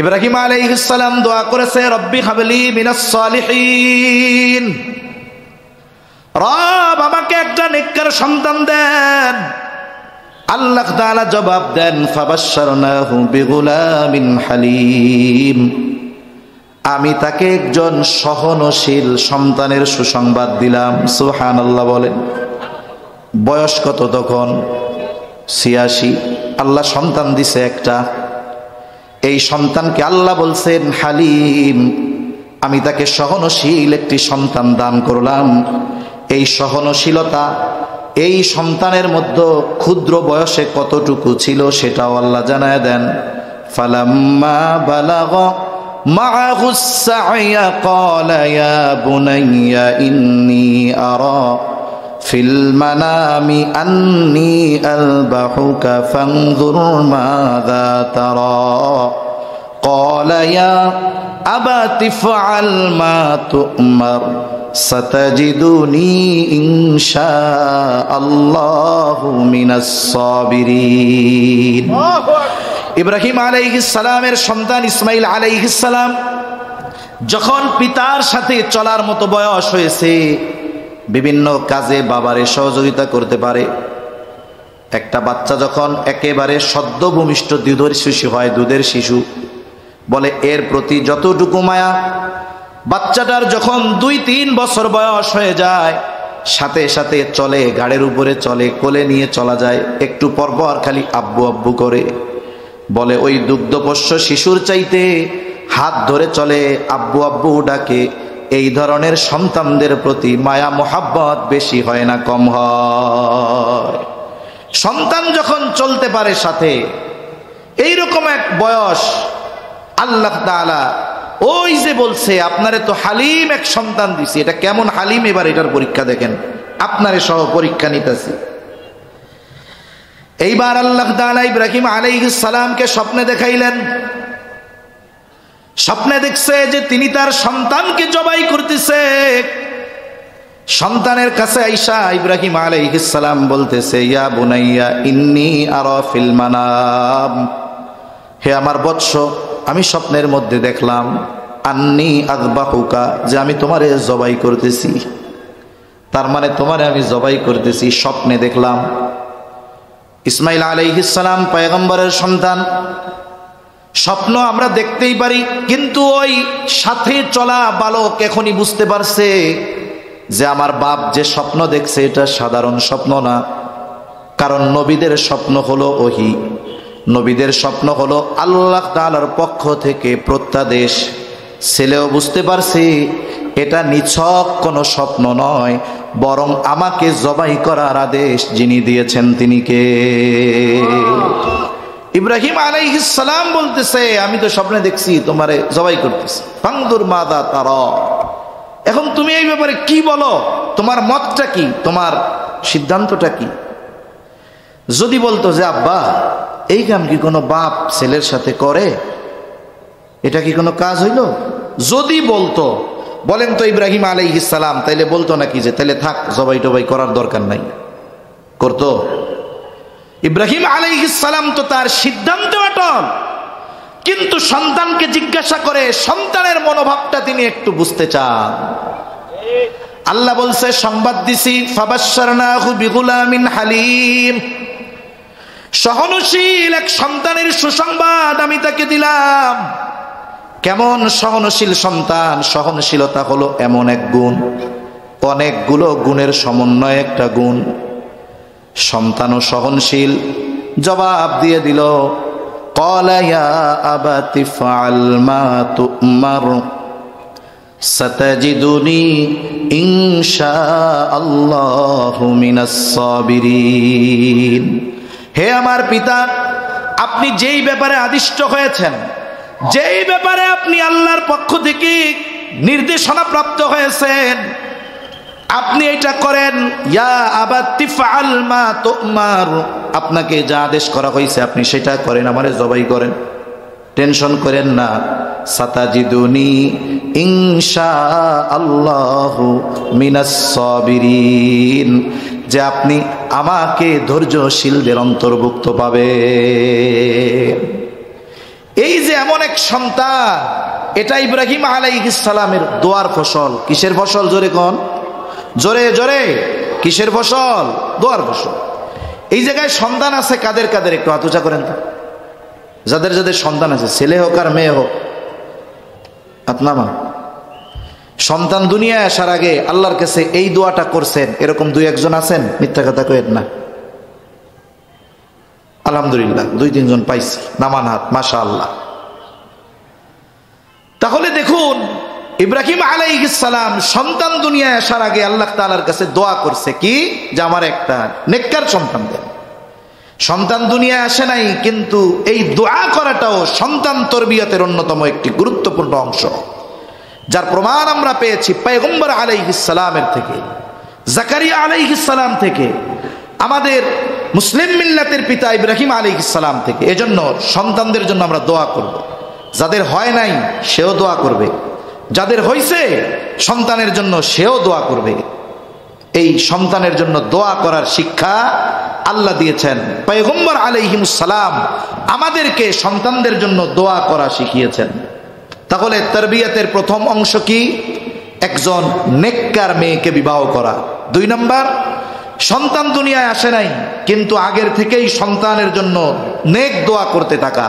ইব্রাহিম আলাইহিস সালাম দোয়া করেছে, রব্বি হাবলি মিনাস সালিহিন, রব আমাকে একটা নেককার সন্তান দেন। আল্লাহ তাআলা জবাব দেন, ফাবাশশারনাহু বিগুলামিন হালিম, আমি তাকে একজন সহনশীল সন্তানের সুসংবাদ দিলাম। সুবহানাল্লাহ বলেন। বয়স কত তখন? ৮৬। আল্লাহ সন্তান দিছে একটা। এই সন্তানকে আল্লাহ বলছেন হালিম, আমি তাকে সহনশীল একটি সন্তান দান করলাম। এই সহনশীলতা এই সন্তানের মধ্যে ক্ষুদ্র বয়সে কতটুকু ছিল সেটাও আল্লাহ জানায় দেন। ফালাম্মা বালাগা মাআহুস সা'য়া ক্বালা ইয়া বুনাইয়া ইন্নী আরা ফিল মানামি আন্নী আযবাহুকা ফানজুর মাযা তারা ক্বালা ইয়া আবাতি ইফআল মা তু'মার সাতাজিদুনি ইনশাআল্লাহু মিনাস সাবিরিন। ইব্রাহিম আলাইহিস সালামের সন্তান ইসমাঈল আলাইহিস সালাম যখন পিতার সাথে চলার মতো বয়স হয়েছে, বিভিন্ন কাজে বাবারে সহযোগিতা করতে পারে। একটা বাচ্চা যখন একেবারে সদ্য ভূমিষ্ঠ দুধের শিশু হয়, দুধের শিশু বলে, এর প্রতি যতটুকু মায়া, বাচ্চাটার যখন ২-৩ বছর বয়স হয়ে যায়, সাথে সাথে চলে, ঘাড়ের উপরে চলে, কোলে নিয়ে চলা যায়, একটু পরপর খালি আব্বু আব্বু করে বলে। ওই দুগ্ধপোষ্য শিশুর চাইতে হাত ধরে চলে, আব্বু আব্বু ডাকে। এই ধরনের সন্তানদের প্রতি মায়া মোহাব্বত বেশি হয় না কম হয়? সন্তান যখন চলতে পারে সাথে, এইরকম এক বয়স আল্লাহ তাআলা ওই যে বলছে আপনারে তো হালিম এক সন্তান দিছি, এটা কেমন হালিম এবার এটার পরীক্ষা দেখেন, আপনারে সহ পরীক্ষা নিতেছি। এইবার আল্লাহ তাআলা ইব্রাহিম আলাইহিস সালামকে স্বপ্নে দেখাইলেন। স্বপ্নে দেখছে যে তিনি তার সন্তানকে জবাই করতেছে। সন্তানের কাছে আইসা ইব্রাহিম আলাইহিস সালাম বলতেছে, ইয়া বুনাইয়া ইন্নী আরা ফিল মানাম, হে আমার বৎস, আমি স্বপ্নের মধ্যে দেখলাম, আন্নী আযবাহুকা, যে আমি তোমারে জবাই করতেছি। তার মানে তোমারে আমি জবাই করতেছি, স্বপ্নে দেখলাম। ইসমাঈল আলাইহিস সালাম পয়গম্বরের সন্তান, স্বপ্ন আমরা দেখতেই পারি, কিন্তু ওই সাথে চলা বালক এখনই বুঝতে পারছে যে আমার বাপ যে স্বপ্ন দেখছে এটা সাধারণ স্বপ্ন না। কারণ নবীদের স্বপ্ন হলো ওহী, নবীদের স্বপ্ন হলো আল্লাহ তাআলার পক্ষ থেকে প্রত্যাদেশ। ছেলেও বুঝতে পারছে এটা নিছক কোনো স্বপ্ন নয়, বরং আমাকে জবাই করার আদেশ যিনি দিয়েছেন তিনি কে? ইব্রাহিম আলাইহিস সালাম বলতেছে, আমি তো স্বপ্নে দেখছি তোমারে জবাই করতেছি, ফানজুর মাযা তারা, এখন তুমি এই ব্যাপারে কি বলো, তোমার মতটা কি, তোমার সিদ্ধান্তটা কি? যদি বলতো যে আব্বা এই কাম কি কোনো বাপ ছেলের সাথে করে, এটা কি কোনো কাজ হইল? যদি বলতো, বলেন তো ইব্রাহিম আলাইহিস সালাম তাইলে বলতো নাকি যে তাইলে থাক জবাই টবাই করার দরকার নাই? করতো? ইব্রাহিম আলাইহিস সালাম তো তার সিদ্ধান্ত অটল, কিন্তু সন্তানকে জিজ্ঞাসা করে সন্তানের মনোভাবটা তিনি একটু বুঝতে চান। আল্লাহ বলছে, সংবাদ দিছি, ফাবাশশারনাহু বিগুলামিন হালিম, সহনশীল এক সন্তানের সুসংবাদ আমি তাকে দিলাম। কেমন সহনশীল সন্তান? সহনশীলতা হলো এমন এক গুণ, অনেকগুলো গুণের সমন্বয় একটা গুণ। সন্তানও সহনশীল, জবাব দিয়ে দিল, ক্বালা ইয়া আবাতি ইফআল মা তু'মার সাতাজিদুনি ইনশাআল্লাহু মিনাস সাবিরিন। হে আমার পিতা, আপনি যেই ব্যাপারে আদিষ্ট হয়েছেন, যেই ব্যাপারে আপনি আল্লাহর পক্ষ থেকে নির্দেশনা প্রাপ্ত হয়েছেন, আপনি এটা করেন। ইয়া আবাতি ইফআল মা তু'মার, আপনাকে যা আদেশ করা হয়েছে আপনি সেটা করেন, আমারে জবাই করেন, টেনশন করেন না। সাতাজিদুনি ইনশাআল্লাহু মিনাস সাবিরিন, যে আপনি আমাকে ধৈর্যশীলদের অন্তর্ভুক্ত পাবেন। এই যে এমন এক সন্তান, এটা ইব্রাহিম আলাইহিস সালামের দোয়ার ফসল। কিসের ফসল? জোরে কোন, জোরে জোরে, কিসের ফসল? দোয়ার ফসল। এই জায়গায় সন্তান আছে কাদের কাদের একটু হাত উঁচা করেন তো, যাদের যাদের সন্তান আছে, ছেলে হোক আর মেয়ে হোক, আপনামা সন্তান দুনিয়ায় আসার আগে আল্লাহর কাছে এই দোয়াটা করছেন, এরকম দুই একজন আছেন? মিথ্যা কথা কয়েন না। আলহামদুলিল্লাহ, দুই তিনজন পাইছি, নামান হাত, মাশাআল্লাহ। তাহলে দেখুন, ইব্রাহিম আলাইহিস সালাম সন্তান দুনিয়ায় আসার আগে আল্লাহ তাআলার কাছে দোয়া করছে কি, যে আমার একটা নেককার সন্তান দেন। সন্তান দুনিয়ায় আসে নাই, কিন্তু এই দোয়া করাটাও সন্তান তরবিয়তের অন্যতম একটি গুরুত্বপূর্ণ অংশ, যার প্রমাণ আমরা পেয়েছি পয়গম্বর আলাইহিস সালামের থেকে, জাকারিয়া আলাইহিস সালাম থেকে, আমাদের মুসলিম মিল্লাতের পিতা ইব্রাহিম আলাইহিস সালাম থেকে। এজন্য সন্তানদের জন্য আমরা দোয়া করব। যাদের হয় নাই সেও দোয়া করবে, যাদের হয়েছে সন্তানের জন্য সেও দোয়া করবে। এই সন্তানের জন্য দোয়া করার শিক্ষা আল্লাহ দিয়েছেন। পয়গম্বর আলাইহিস সালাম আমাদেরকে সন্তানদের জন্য দোয়া করা শিখিয়েছেন। তাহলে তারবিয়াতের প্রথম অংশ কি? একজন নেককার মেয়েকে বিবাহ করা। 2 নম্বর, সন্তান দুনিয়ায় আসে নাই, কিন্তু আগের থেকেই সন্তানের জন্য নেক দোয়া করতে থাকা।